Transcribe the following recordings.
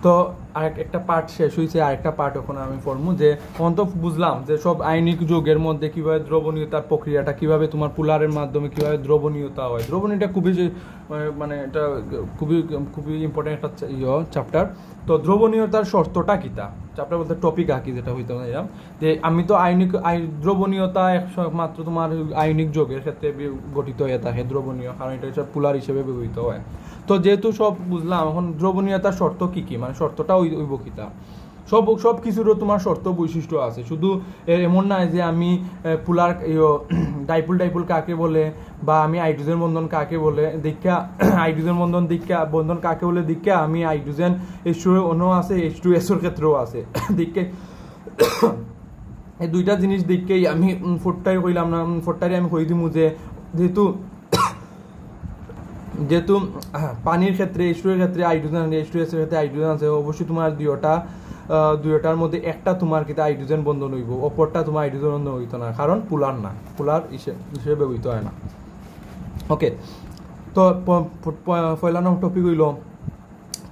তো একটা পার্ট শেষ হয়েছে, আরেকটা পার্ট এখন আমি পড়বো। যে এখন তো বুঝলাম যে সব আয়নিক যৌগের মধ্যে কিভাবে দ্রবণীয়তার প্রক্রিয়াটা, কিভাবে তোমার পুলারের মাধ্যমে কিভাবে দ্রবণীয়তা হয়। দ্রবণীয়তা খুবই মানে এটা খুবই খুবই ইম্পর্টেন্ট একটা চ্যাপ্টার। তো দ্রবণীয়তার শর্তটা কিতা চ্যাপ্টার বলতে টপিক আঁকি যেটা হইতে পারলাম যে আমি তো দ্রবণীয়তা একমাত্র তোমার আয়নিক যৌগের ক্ষেত্রে গঠিত হয়ে থাকে দ্রবণীয়, কারণ এটা পুলার হিসেবে ব্যবহৃত হয়। তো যেহেতু সব বুঝলাম, এখন দ্রবণীয়তার শর্ত কি কি, মানে শর্তটা ওই বকিতা সব কিছুরও তোমার শর্ত বৈশিষ্ট্য আছে। শুধু এমন নয় যে আমি পুলার ডাইপুল কাকে বলে, বা আমি হাইড্রোজেন বন্ধন কাকে বলে দীক্ষা, হাইড্রোজেন বন্ধন কাকে বলে দীক্ষা আমি হাইড্রোজেন H2 অণু আছে, H2SO ক্ষেত্রেও আছে দীক্ষা। এই দুইটা জিনিস দেখেই আমি ফোরটাই কইলাম না, ফোরটারে আমি কই দিমু যে যেহেতু পানির ক্ষেত্রে H2 এর ক্ষেত্রে হাইড্রোজেন আছে, H2S এর ক্ষেত্রে হাইড্রোজেন আছে, অবশ্যই তোমার দুইটার মধ্যে একটা তোমার কিন্তু হাইড্রোজেন বন্ধন হইব, অপরটা তোমার হাইড্রোজেন বন্ধন হইতো না, কারণ পুলার না, পুলার হিসেবে ব্যবহৃত হয় না। ওকে, তো পয়লা নম্বর টপিক হইল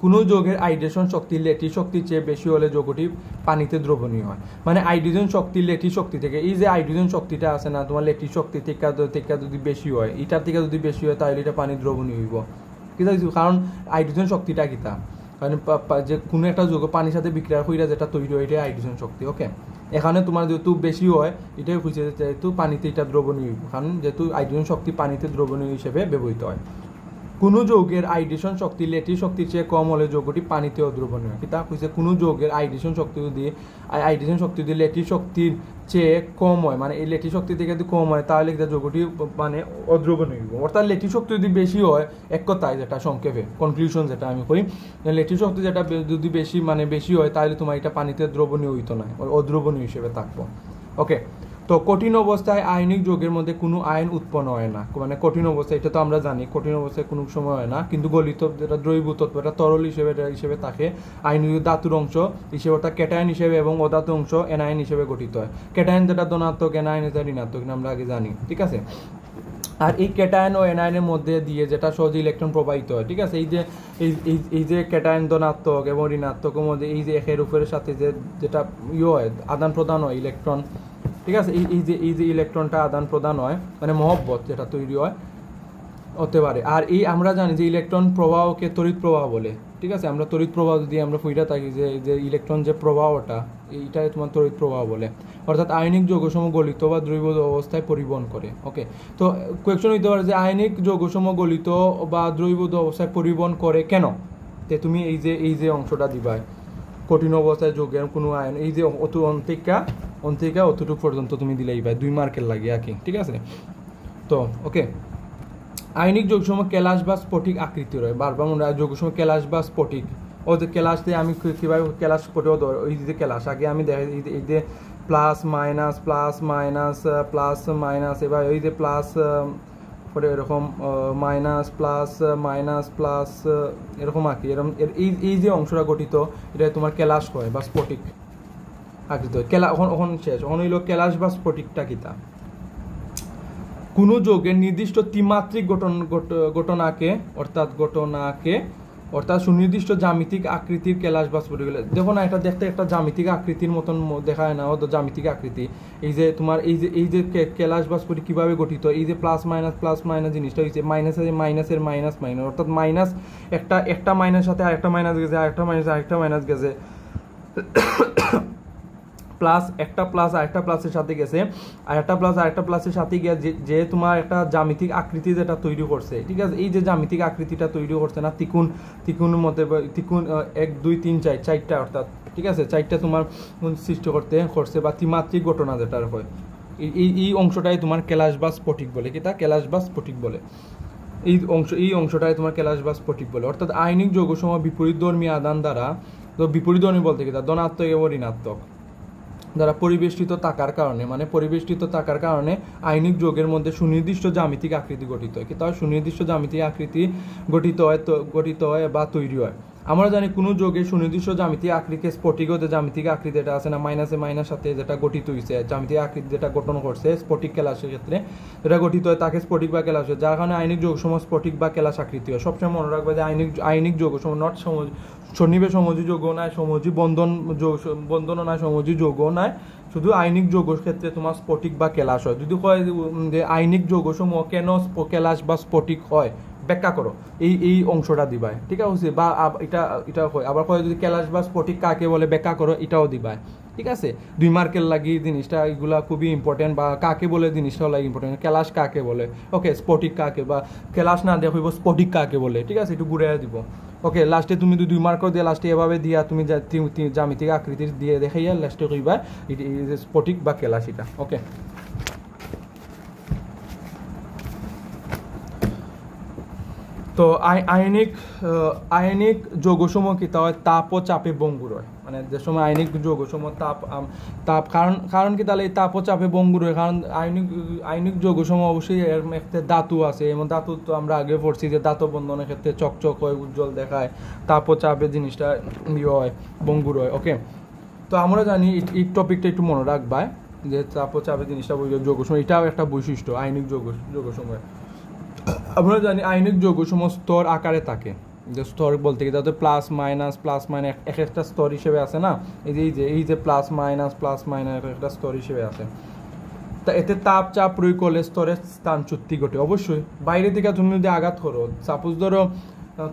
কোনো যৌগের হাইড্রেশন শক্তি ল্যাটিস শক্তির চেয়ে বেশি হলে যৌগটি পানিতে দ্রবণীয় হয়। মানে হাইড্রোজেন শক্তি ল্যাটিস শক্তি থেকে, এই যে হাইড্রোজেন শক্তিটা আছে না তোমার ল্যাটিস শক্তি থেকে যদি বেশি হয়, এটার থেকে যদি বেশি হয় তাহলে এটা পানি দ্রবণীয় হইব। কিতা, কারণ হাইড্রোজেন শক্তিটা কিতা, কারণ যে কোনো একটা যৌগ পানির সাথে বিক্রিয়া কইরা যেটা তৈরি হয় এটা হাইড্রোজেন শক্তি। ওকে, এখানে তোমার যেহেতু বেশি হয় এটাই খুঁজছে যেহেতু পানিতে এটা দ্রবণীয় হইব, কারণ যেহেতু হাইড্রোজেন শক্তি পানিতে দ্রবণীয় হিসেবে ব্যবহৃত হয়। কোনো যৌগের হাইড্রেশন শক্তি ল্যাটিস শক্তির চেয়ে কম হলে যৌগটি পানিতে অদ্রবণীয় হয়। কিতা কইছে, কোনো যৌগের হাইড্রেশন শক্তি যদি ল্যাটিস শক্তির চেয়ে কম হয়, মানে এই ল্যাটিস শক্তি থেকে যদি কম হয় তাহলে যৌগটি মানে অদ্রবণীয় হইব। অর্থাৎ ল্যাটিস শক্তি যদি বেশি হয়, এক কথায় যেটা সংক্ষেপে কনক্লুশন যেটা আমি কই, ল্যাটিস শক্তি যেটা যদি বেশি হয় তাহলে তোমার এটা পানিতে দ্রবণীয় হইতো না, অদ্রবণীয় হিসেবে থাকবো। ওকে, তো কঠিন অবস্থায় আয়নিক যৌগের মধ্যে কোনো আয়ন উৎপন্ন হয় না, মানে কঠিন অবস্থায়, এটা তো আমরা জানি কঠিন অবস্থায় কোনো সময় হয় না, কিন্তু গলিত যেটা দ্রবীভূত এটা তরল হিসেবে থাকে, আয়নিক ধাতুর অংশ হিসেবে অর্থাৎ ক্যাটায়ন হিসেবে এবং অধাতু অংশ এনায়ন হিসেবে গঠিত হয়। ক্যাটায়ন যেটা ধনাত্মক, এনায়ন যেটা ঋণাত্মক, আমরা আগে জানি, ঠিক আছে। আর এই ক্যাটায়ন ও এনায়নের মধ্যে দিয়ে যেটা সহজে ইলেকট্রন প্রবাহিত হয়, ঠিক আছে। এই যে ক্যাটায়ন ধনাত্মক এবং ঋণাত্মকের মধ্যে এই যে একের উপরের সাথে যেটা হয় আদান প্রদান হয় ইলেকট্রন, ঠিক আছে। এই যে ইলেকট্রনটা আদান প্রদান হয়, মানে মহব্বত যেটা তৈরি হয় হতে পারে। আর এই আমরা জানি যে ইলেকট্রন প্রবাহকে তড়িৎ প্রবাহ বলে, ঠিক আছে। আমরা তড়িৎ প্রবাহ যদি আমরা ফুইরা থাকি যে ইলেকট্রন যে প্রবাহটা, এইটাই তোমার তড়িৎ প্রবাহ বলে। অর্থাৎ আয়নিক যৌগসমূহ গলিত বা দ্রবীভূত অবস্থায় পরিবহন করে। ওকে, তো কোয়েশ্চন হইতে পারে যে আয়নিক যৌগসমূহ গলিত বা দ্রবীভূত অবস্থায় পরিবহন করে কেন। তে তুমি এই যে অংশটা দিবাই, কঠিন অবস্থায় যৌগের কোনো আয়ন, এই যে অন্তিকা অতটুকু পর্যন্ত তুমি দিলেই ভাই 2 মার্কের লাগে আর কি, ঠিক আছে। তো ওকে, আয়নিক যৌগসমূহ কেলাস বা স্ফটিক আকৃতির হয়। বারবার মনে হয় যৌগসমূহ কেলাস বা স্ফটিক, ও যে কেলাস দিয়ে আমি কীভাবে কেলাস স্ফটিক, ওই যে কেলাস আগে আমি দেখাই, এই যে প্লাস মাইনাস এবার ওই যে প্লাস পরে এরকম মাইনাস এরকম আঁকি, এরকম এই যে অংশটা গঠিত এটা তোমার কেলাস হয় বা স্ফটিক আকৃতি হয়। এখন শেষ, এখন হইল কেলাস বা স্ফটিকটা কিতা। কোনো যৌগের নির্দিষ্ট ত্রিমাত্রিক ঘটনাকে অর্থাৎ সুনির্দিষ্ট জ্যামিতিক আকৃতির কেলাস বা স্ফটিক। দেখো না, এটা দেখতে একটা জ্যামিতিক আকৃতির মতন দেখায় না, অত জ্যামিতিক আকৃতি। এই যে তোমার এই যে কেলাস বা স্ফটিক কিভাবে গঠিত, এই যে প্লাস মাইনাস জিনিসটা হচ্ছে মাইনাসের মাইনাস, অর্থাৎ মাইনাস একটা মাইনাস সাথে আরেকটা মাইনাস গেছে, আরেকটা মাইনাস গেছে, প্লাস একটা প্লাস আরেকটা প্লাসের সাথে গেছে, আরেকটা প্লাসের সাথে গিয়ে যে তোমার একটা জ্যামিতিক আকৃতি যেটা তৈরি করছে, ঠিক আছে। এই যে জ্যামিতিক আকৃতিটা তৈরি করছে না, ত্রিকোণের মধ্যে ত্রিকোণ 1 2 3 4 চারটা, অর্থাৎ ঠিক আছে চারটা তোমার সৃষ্টি করছে বা ত্রিমাত্রিক ঘটনা যেটা হয়, এই অংশটাই তোমার কেলাস বা স্ফটিক বলে। কি তা কেলাস বা স্ফটিক বলে, এই অংশটাই তোমার কেলাস বা স্ফটিক বলে। অর্থাৎ আয়নিক যৌগসমূহ বিপরীতধর্মী আদান দ্বারা, তো বিপরীতধর্মী বলতে কি তা ধনাত্মক এবং ঋণাত্মক দ্বারা পরিবেষ্টিত থাকার কারণে আয়নিক যৌগের মধ্যে সুনির্দিষ্ট জ্যামিতিক আকৃতি গঠিত হয়। কি তার সুনির্দিষ্ট জ্যামিতিক আকৃতি গঠিত হয় বা তৈরি হয়। আমরা জানি কোনো যোগে সুনির্দিষ্ট জ্যামিতিক আকৃতিকে স্ফটিকতে জ্যামিতিক আকৃতি এটা আছে না মাইনাসে মাইনাস সাথে যেটা গঠিত হয়েছে জ্যামিতিক আকৃতি যেটা গঠন করছে স্ফটিক কেলাসের ক্ষেত্রে যেটা গঠিত হয় তাকে স্ফটিক বা কেলাস হয়, যার কারণে আইনিক যৌগসমূহ স্ফটিক বা কেলাস আকৃতি হয়। সবসময় মনে রাখবে যে আইনিক যৌগসমূহ নট সন্নিবেশ সমযোজী যৌগ নয়, সমযোজী বন্ধনও নয়, সমযোজী যৌগ নয়, শুধু আইনিক যৌগের ক্ষেত্রে তোমার স্ফটিক বা কেলাস হয়। যদি কয় যে আইনিক যৌগসমূহ কেন কেলাস বা স্ফটিক হয় ব্যাখ্যা করো, এই অংশটা দিবায়, ঠিক আছে? বা এটা হয় আবার কয় যদি কেলাস বা স্ফটিক কাকে বলে ব্যাখ্যা করো, এটাও দিবায়, ঠিক আছে? 2 মার্কের লাগি জিনিসটা এগুলা খুবই ইম্পর্টেন্ট, বা কাকে বলে জিনিসটাও লাগে ইম্পর্টেন্ট, কেলাস কাকে বলে, ওকে, স্ফটিক কাকে, বা কেলাস না দেখব স্ফটিক কাকে বলে, ঠিক আছে? একটু ঘুরে দিব, ওকে। লাস্টে তুমি 2 মার্কও দিয়ে লাস্টে এভাবে দিয়া তুমি জ্যামিতিক আকৃতির দিয়ে দেখাইয়া লাস্টে কইবা স্ফটিক বা কেলাস এটা, ওকে। তো আয়নিক যৌগসমূহ কি হয় তাপ ও চাপে ভঙ্গুর হয়, মানে যে সময় আয়নিক যৌগসমূহ তাপ কারণ কি তাহলে এই তাপ ও চাপে ভঙ্গুর হয়, কারণ আয়নিক যৌগসমূহ অবশ্যই এর একটা ধাতু আছে, এমন ধাতু তো আমরা আগে পড়ছি যে ধাতব বন্ধনের ক্ষেত্রে চকচক হয়, উজ্জ্বল দেখায়, তাপ ও চাপে জিনিসটা হয় ভঙ্গুর হয়, ওকে। তো আমরা জানি এই টপিকটা একটু মনে রাখবা যে তাপ ও চাপে জিনিসটা যৌগসমূহ এটাও একটা বৈশিষ্ট্য আয়নিক যৌগসমূহ। আমরা জানি আয়নিক যৌগসমূহ স্তর আকারে থাকে, যে স্তর বলতে গেলে তাদের প্লাস মাইনাস এক একটা স্তর হিসেবে আছে না, এই যে প্লাস মাইনাস একটা স্তর হিসেবে আছে। তা এতে তাপ চাপ প্রয়োগ করলে স্তরের স্থানচ্যুতি ঘটে। অবশ্যই বাইরে থেকে তুমি যদি আঘাত করো, সাপোজ ধরো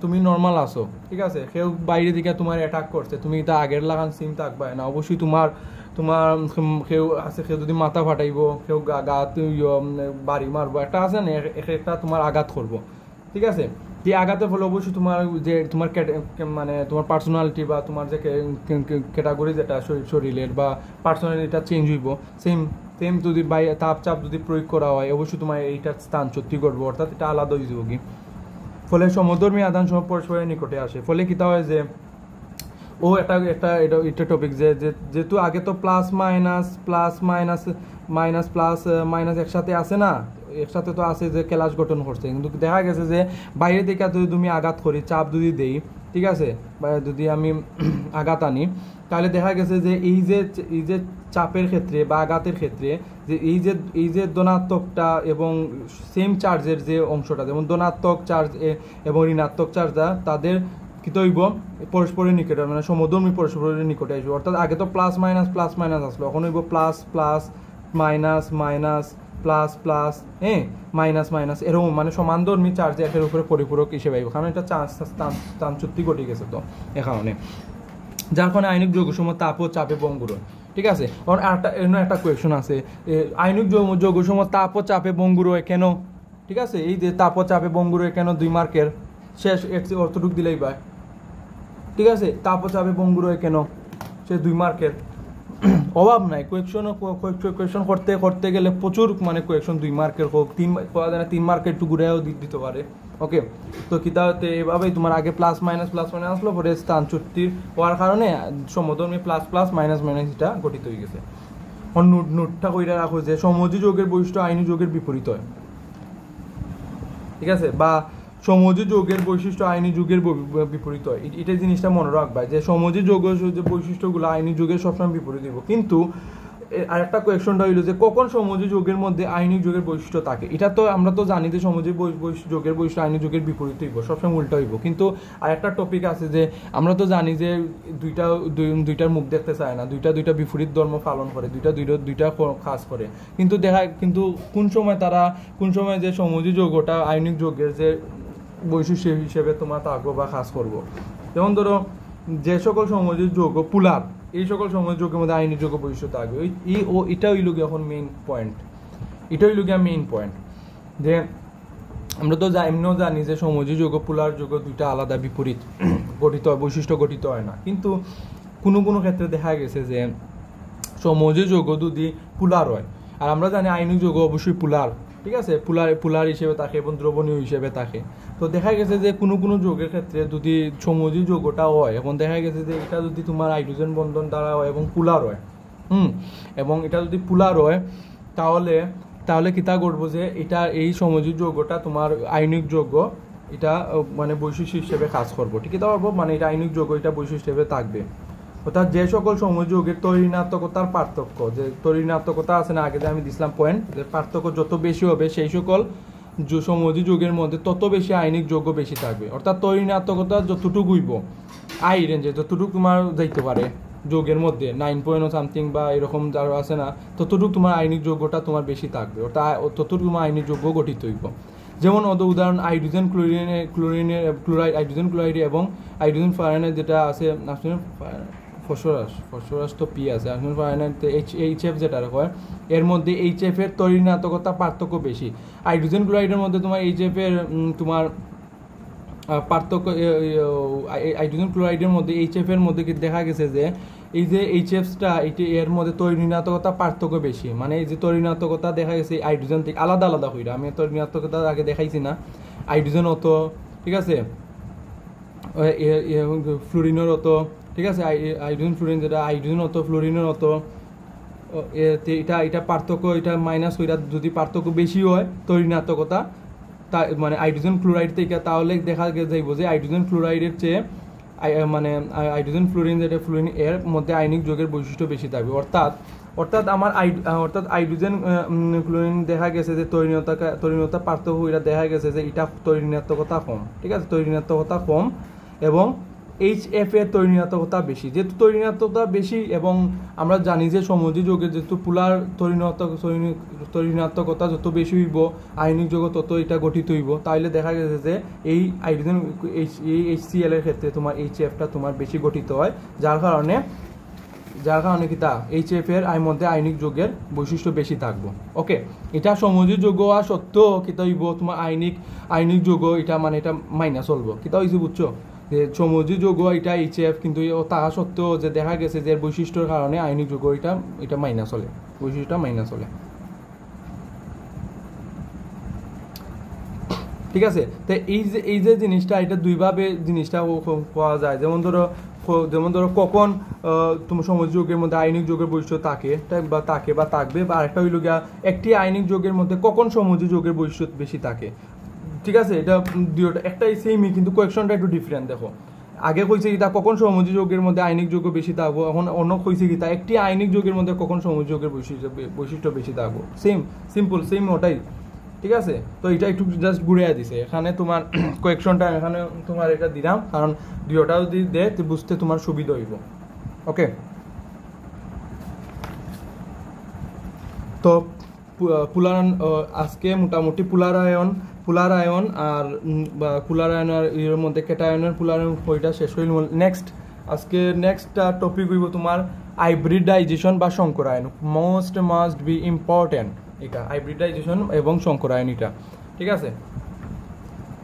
তুমি নর্মাল আসো, ঠিক আছে, কেউ বাইরে থেকে তোমার অ্যাটাক করছে, তুমি এটা আগের লাগান সিম থাকবে না, অবশ্যই তোমার কেউ আছে, কেউ যদি মাথা ফাটাইব, কেউ গাত বাড়ি মারবো, একটা আছে না একটা তোমার আঘাত করবো, ঠিক আছে? এই আঘাতের ফলে অবশ্যই তোমার যে তোমার মানে তোমার পার্সোনালিটি বা তোমার যে ক্যাটাগরি যেটা শরীরের বা পার্সোনালিটিটা চেঞ্জ হইব। সেম যদি তাপ চাপ যদি প্রয়োগ করা হয়, অবশ্যই তোমার এইটার স্থানচ্যুতি করবো, অর্থাৎ এটা আলাদা হয়ে যাবো কি। ফলে সমধর্মী আধান সময় পরস্পরের নিকটে আসে, ফলে কিতা হয় যে এটা টপিক যেহেতু আগে তো প্লাস মাইনাস একসাথে আছে না, একসাথে তো আছে যে কেলাস গঠন করছে, কিন্তু দেখা গেছে যে বাইরে থেকে যদি তুমি আঘাত করি, চাপ যদি দেই, ঠিক আছে, বা যদি আমি আঘাত আনি, তাহলে দেখা গেছে যে এই যে চাপের ক্ষেত্রে বা আঘাতের ক্ষেত্রে যে এই যে ধনাত্মকটা এবং সেম চার্জের যে অংশটা, যেমন ধনাত্মক চার্জ এবং ঋণাত্মক চার্জটা তাদের কি তৈব পরস্পরের নিকটে, মানে সমধর্মী পরস্পরের নিকটে আসবে। অর্থাৎ আগে তো প্লাস মাইনাস আসলো, এখন হইব প্লাস মাইনাস মাইনাস এরকম, মানে সমানধর্মী চার্জ একের উপরে পরিপূরক হিসেবে আইব, কারণ এটা স্থানচ্যুতি ঘটে গেছে তো এ কারণে, যার কারণে আইনিক যৌগসমূহ তাপ ও চাপে ভঙ্গুর হয়, ঠিক আছে? কারণ একটা কোয়েশন আছে, আইনিক যৌগসমূহ তাপ ও চাপে ভঙ্গুর হয় কেন, ঠিক আছে? এই যে তাপ ও চাপে ভঙ্গুর হয় কেন, 2 মার্কের শেষ অর্থটুক দিলেই পায়, ঠিক আছে? তাপ ও চাপে ভঙ্গুর হয় কেন, সে 2 মার্কের অভাব নাই। কোয়েকশন করতে গেলে প্রচুর, মানে কোয়েকশন 2 মার্কের হোক, 3 মার্কের একটু ঘুরেও দিতে পারে, ওকে। তো কিতাতে এভাবেই তোমার আগে প্লাস মাইনাস আসলো, পরে স্থানচ্যুতির হওয়ার কারণে সমধর্মী প্লাস মাইনাস এটা গঠিত হয়ে গেছে। নোটটা কইরা রাখো যে সমযোজী যৌগের বৈশিষ্ট্য আইনি যৌগের বিপরীত হয়, ঠিক আছে, বা সমযোজী যৌগের বৈশিষ্ট্য আইনি যৌগের বিপরীত হয়, এটা জিনিসটা মনে রাখবা যে সমযোজী যৌগের যে বৈশিষ্ট্যগুলো আইনি যৌগের সবসময় বিপরীত দিব। কিন্তু আরেকটা কোয়েশনটা হইলো যে কখন সমযোজী যৌগের মধ্যে আইনিক যৌগের বৈশিষ্ট্য থাকে, এটা তো আমরা তো জানি যে সমযোজী যৌগের বৈশিষ্ট্য আইনিক যৌগের বিপরীত হইব, সবসময় উল্টা হইব। কিন্তু আরেকটা টপিক আছে যে আমরা তো জানি যে দুইটার মুখ দেখতে চায় না, দুইটা বিপরীত ধর্ম পালন করে, দুইটা কাজ করে, কিন্তু কোন সময় যে সমযোজী যৌগটা আইনিক যৌগের যে বৈশিষ্ট্য হিসেবে তোমার থাকবো বা কাজ করবো। যেমন ধরো যে সকল সমযোজী যৌগ পুলার, এই সকল সমযোজী যৌগের মধ্যে আইনি যৌগ বৈশিষ্ট্য থাকবে। এটা হইল গিয়ে এখন মেইন পয়েন্ট, যে আমরা তো এমনিও জানি যে সমযোজী যৌগ পুলার যৌগ দুইটা আলাদা বিপরীত গঠিত হয়, বৈশিষ্ট্য গঠিত হয় না। কিন্তু কোনো ক্ষেত্রে দেখা গেছে যে সমযোজী যৌগ যদি পুলার হয়, আর আমরা জানি আইনিক যৌগ অবশ্যই পুলার, ঠিক আছে, পুলার হিসেবে থাকে এবং দ্রবণীয় হিসেবে থাকে। তো দেখা গেছে যে কোনো যৌগের ক্ষেত্রে যদি সমযোজী যৌগটা হয়, এখন দেখা গেছে যে এটা যদি তোমার হাইড্রোজেন বন্ধন দ্বারা হয় এবং পুলার হয়, এবং এটা যদি পুলার হয়, তাহলে কিতা করবো যে এই সমযোজী যৌগটা তোমার আইনিক যৌগ এটা মানে বৈশিষ্ট্য হিসেবে কাজ করবো, ঠিক আছে পারবো, মানে এটা আইনিক যৌগ, এটা বৈশিষ্ট্য হিসেবে থাকবে। অর্থাৎ যে সকল সময় যৌগের তরিণাত্মকতার পার্থক্য, যে তরিণাত্মকতা আছে না, আগে যে আমি দিছিলাম পয়েন্ট, যে পার্থক্য যত বেশি হবে সেই সকল সমযোজী যৌগের মধ্যে তত বেশি আইনিক যৌগ বেশি থাকবে। অর্থাৎ তরিণাত্মকতা যতটুকু হইব আই রেঞ্জে, যতটুকু তোমার যাইতে পারে যৌগের মধ্যে 9 সামথিং বা এরকম যারা আছে না, ততটুকু তোমার আইনিক যৌগটা তোমার বেশি থাকবে, অর্থাৎ ততটুকু তোমার আইনিক যৌগ গঠিত হইব। যেমন উদাহরণ হাইড্রোজেন ক্লোরাইড, হাইড্রোজেন ক্লোরাইড এবং হাইড্রোজেন ফায়ারানাইট যেটা আছে, ফসফরাস তো পি আছে, হাইড্রোজেন ফায়ারানাইট এইচএফ যেটা হয়, এর মধ্যে এইচএফ এর তরিণাত্মকতা পার্থক্য বেশি। হাইড্রোজেন ক্লোরাইডের মধ্যে তোমার এইচএফ এর তোমার পার্থক্য, হাইড্রোজেন ক্লোরাইডের মধ্যে এইচএফ এর মধ্যে দেখা গেছে যে এই যে এইচএফটা এর মধ্যে তরিণাত্মকতা পার্থক্য বেশি, মানে এই যে তরিণাত্মকতা দেখা গেছে হাইড্রোজেন থেকে আলাদা আলাদা হইরা, আমি তরিণাত্মকতা আগে দেখাইছি না, হাইড্রোজেন অত, ঠিক আছে, ফ্লোরিনের অত, ঠিক আছে, হাইড্রোজেন ফ্লোরিন যেটা হাইড্রোজেন অত ফ্লোরিনের অত, এটা পার্থক্য, এটা মাইনাস হইরা যদি পার্থক্য বেশি হয় তরিণাত্মকতা তা মানে হাইড্রোজেন ক্লোরাইড থেকে, তাহলে দেখা যাইব যে হাইড্রোজেন ক্লোরাইডের চেয়ে মানে হাইড্রোজেন ফ্লোরিন যেটা ফ্লোরিন এর মধ্যে আইনিক যৌগের বৈশিষ্ট্য বেশি থাকবে। অর্থাৎ আমার হাইড্রোজেন ক্লোরিন দেখা গেছে যে তরিণতা পার্থক্য হইরা দেখা গেছে যে এটা তরিণাত্মকতা কম, ঠিক আছে, তরিণাত্মকতা কম এবং এইচএফ এর তরিণাত্মকতা বেশি। যেহেতু তরিণাত্মকতা বেশি এবং আমরা জানি যে সমযোজী যৌগের যেহেতু পুলার তরিণাত্মকতা যত বেশি হইব আইনিক যৌগ তত এটা গঠিত হইব, তাইলে দেখা গেছে যে এই হাইড্রোজেন HCl এর ক্ষেত্রে তোমার এইচএফটা তোমার বেশি গঠিত হয়, যার কারণে কি তা এইচএফ এর মধ্যে আইনিক যৌগের বৈশিষ্ট্য বেশি থাকবো। ওকে, এটা সমযোজী যৌগ আর সত্ত্বেও কিতা হইব তোমার আইনিক যৌগ এটা মানে এটা মাইনাস চলবো, কিতা হইছে বুঝছো, যে সমযোজী যৌগ এটা এইচএফ, কিন্তু তাহা সত্ত্বেও যে দেখা গেছে যে বৈশিষ্ট্যের কারণে আইনিক যৌগ এটা মাইনাস চলে, বৈশিষ্ট্যটা মাইনাস চলে, ঠিক আছে। তো এই যে জিনিসটা, এটা দুইভাবে জিনিসটা পাওয়া যায়। যেমন ধরো কখন তোমার সমযোজী যৌগের মধ্যে আইনিক যৌগের বৈশিষ্ট্য থাকে বা থাকবে, বা আরেকটা হইল গিয়া একটি আইনিক যৌগের মধ্যে কখন সমযোজী যৌগের বৈশিষ্ট্য বেশি থাকে, ঠিক আছে। এটা দুইটা একটাই সেমই, কিন্তু কোয়েকশনটা একটু ডিফারেন্ট। দেখো আগে কইছে কি তা কখন সমযোজী যৌগের মধ্যে আইনিক যৌগ বেশি থাকবো, এখন অন্য কইছে কি তা একটি আইনিক যৌগের মধ্যে কখন সমযোজী যৌগের বৈশিষ্ট্য বেশি থাকবো, সেম ওটাই, ঠিক আছে। তো এটা একটু জাস্ট ঘুরিয়ে দিছে, এখানে তোমার কোয়েকশনটা এখানে তোমার এটা দিলাম, কারণ দুইটা যদি দে বুঝতে তোমার সুবিধা হইব। ওকে, তো আজকে মোটামুটি পুলার আয়ন আর পুলার আয়ন আর এর মধ্যে ক্যাটায়নের পুলার আয়ন ওইটা শেষ হইল। নেক্সট টপিক হইব তোমার হাইব্রিডাইজেশন বা সংকরায়ন, মাস্ট বি ইম্পর্টেন্ট, এটা হাইব্রিডাইজেশন এবং সংকরায়ন, এটা ঠিক আছে।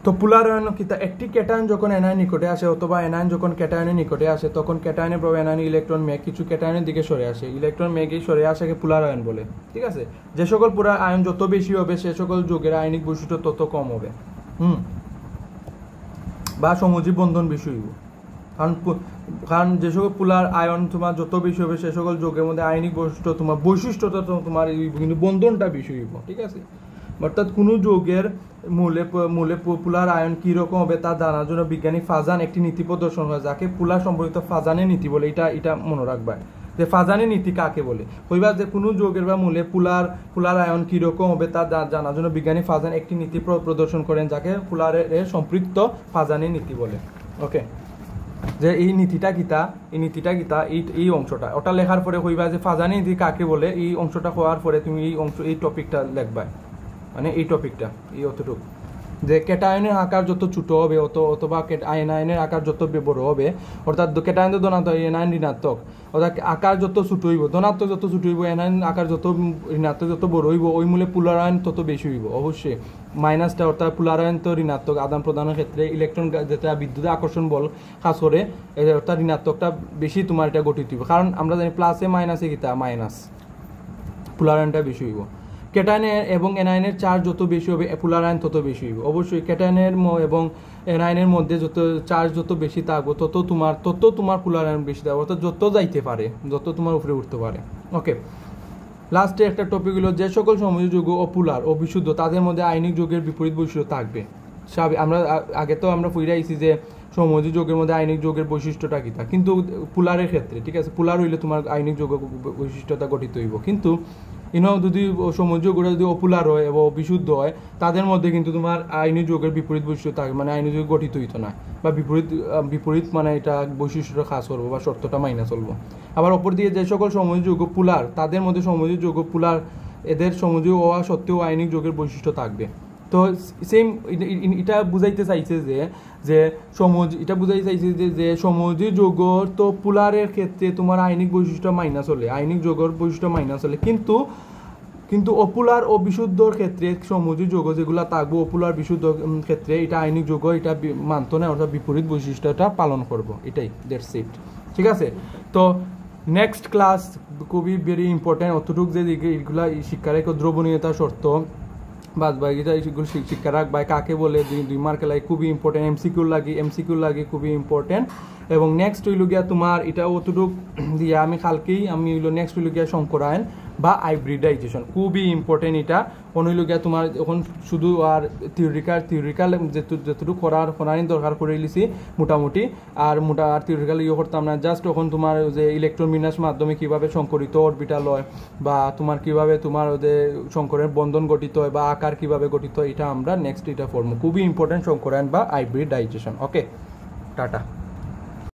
তো পুলার আয়ন কিতা, একটি ক্যাটায়ন যখন এনায়ন নিকটে আসে অথবা এনায়ন যখন ক্যাটায়নের নিকটে আসে, তখন ক্যাটায়নের প্রভাবে এনায়ন ইলেকট্রন মেঘ কিছু ক্যাটায়নের দিকে সরে আসে, ইলেকট্রন মেঘে সরে আসাকে পুলার আয়ন বলে, ঠিক আছে। যে সকল পুলার আয়ন যত বেশি হবে সে সকল যৌগের আয়নিক বৈশিষ্ট্য তত কম হবে, বা সমজীব বন্ধন বেশি হইব। কারণ যে সকল পুলার আয়ন তোমার যত বেশি হবে সে সকল যৌগের মধ্যে আয়নিক বৈশিষ্ট্যটা তোমার কিন্তু বন্ধনটা বেশি হইব, ঠিক আছে। অর্থাৎ কোনো যৌগের মূলে পুলার আয়ন কীরকম হবে তা জানার জন্য বিজ্ঞানী ফাজান একটি নীতি প্রদর্শন হয়, যাকে পুলার সম্পর্কিত ফাজানের নীতি বলে। এটা মনে রাখবা যে ফাজানের নীতি কাকে বলে, হইবা যে কোনো যৌগের বা মূলে পুলার আয়ন কীরকম হবে তা জানার জন্য বিজ্ঞানী ফাজান একটি নীতি প্রদর্শন করেন, যাকে পুলারের সম্পৃক্ত ফাজানের নীতি বলে। ওকে, যে এই নীতিটা কিতা এই অংশটা ওটা লেখার পরে হইবা যে ফাজানের নীতি কাকে বলে, এই অংশটা হওয়ার পরে তুমি এই টপিকটা লিখবা, মানে এই টপিকটা এই অতটুকু, যে ক্যাটায়নের আকার যত ছোট হবে অথবা আয়নের আকার যত বড় হবে, অর্থাৎ ক্যাটায়ন তো ধনাত্মক এনায়ন ঋণাত্মক, অর্থাৎ আকার যত ছোট হইব, ধনাত্মক যত ছোট হইব, এনায়ন আকার যত ঋণাত্মক যত বড় হইব, ওই মূলে পুলারায়ন তত বেশি হইব। অবশ্যই মাইনাসটা, অর্থাৎ পুলারায়ন তো ঋণাত্মক আদান প্রদানের ক্ষেত্রে ইলেকট্রন যেটা বিদ্যুৎ আকর্ষণ বল কাজ করে, অর্থাৎ ঋণাত্মকটা বেশি তোমার এটা গঠিত হইব। কারণ আমরা জানি প্লাসে মাইনাসে কিতা মাইনাস, পুলারায়নটা বেশি হইব। ক্যাটায়নের এবং এনায়নের চার্জ যত বেশি হবে পুলার আয়ন তত বেশি হইব। অবশ্যই ক্যাটায়নের এবং এনায়নের মধ্যে যত চার্জ যত বেশি থাকবো তত তোমার পুলার আয়ন বেশি থাকবে, অর্থাৎ যত যাইতে পারে, যত তোমার উপরে উঠতে পারে। ওকে, লাস্টে একটা টপিক হলো যে সকল সমযোজী যৌগ অপুলার ও বিশুদ্ধ তাদের মধ্যে আয়নিক যৌগের বিপরীত বৈশিষ্ট্য থাকবে। আমরা আগে তো আমরা ফিরে আইছি যে সমযোজী যোগের মধ্যে আইনিক যোগের বৈশিষ্ট্যটা কী তা, কিন্তু পুলারের ক্ষেত্রে ঠিক আছে, পুলার হইলে তোমার আইনিক যোগ বৈশিষ্ট্যটা গঠিত হইব, কিন্তু যদি সমযোজী যোগটা যদি অপুলার হয় এবং বিশুদ্ধ হয়, তাদের মধ্যে কিন্তু তোমার আইনিক যোগের বিপরীত বৈশিষ্ট্য থাকে, মানে আইনিক যোগ গঠিত হইতো না, বা বিপরীত মানে এটা বৈশিষ্ট্যটা খাস করবো বা শর্তটা মাইনা চলবো। আবার অপর দিকে যে সকল সমযোজী যোগ পুলার, তাদের মধ্যে সমযোজী যোগ পুলার এদের সমযোজী হওয়া সত্ত্বেও আইনিক যোগের বৈশিষ্ট্য থাকবে। তো সেম এটা বুঝাইতে চাইছে যে এটা বুঝাইতে চাইছে যে সমযোজী যোগর তো পুলারের ক্ষেত্রে তোমার আইনিক বৈশিষ্ট্য মাইনা চলে, আইনিক যোগর বৈশিষ্ট্য মাইনা চলে, কিন্তু অপুলার ও বিশুদ্ধর ক্ষেত্রে সমযোজী যোগ যেগুলো থাকবো অপুলার বিশুদ্ধ ক্ষেত্রে এটা আইনিক যোগ এটা মানত না, অর্থাৎ বিপরীত বৈশিষ্ট্যটা পালন করব, এটাই দ্যাটস ইট। ঠিক আছে, তো নেক্সট ক্লাস খুবই ভেরি ইম্পর্টেন্ট, অতটুক যে এইগুলা শিক্ষার এক দ্রবণীয়তা শর্ত বাদ বাকিটা এগুলো শিক্ষা রাখবা কাকে বলে 2 মার্কে লাগে, খুবই ইম্পর্টেন্ট, এমসিকিউ লাগে খুবই ইম্পর্টেন্ট। এবং নেক্সট হইল গিয়া তোমার এটা অতটুক দিয়া আমি কালকেই হইলো নেক্সট হইল গিয়া সংকরায়ন বা হাইব্রিডাইজেশন, খুবই ইম্পর্টেন্ট। এটা হইল গিয়া তোমার এখন শুধু আর থিওরিক্যাল যেটুকু করার দরকার করে লিছি মোটামুটি, আর থিওরিক্যাল করতাম না, জাস্ট এখন তোমার যে ইলেকট্রন বিন্যাস মাধ্যমে কিভাবে সংকরিত অরবিটাল হয় বা তোমার কিভাবে তোমার ওদের সংকরের বন্ধন গঠিত হয় বা আকার কিভাবে গঠিত হয়, এটা আমরা নেক্সট এটা পড়বো। খুবই ইম্পর্টেন্ট সংকরায়ন বা হাইব্রিডাইজেশন। ওকে, টাটা।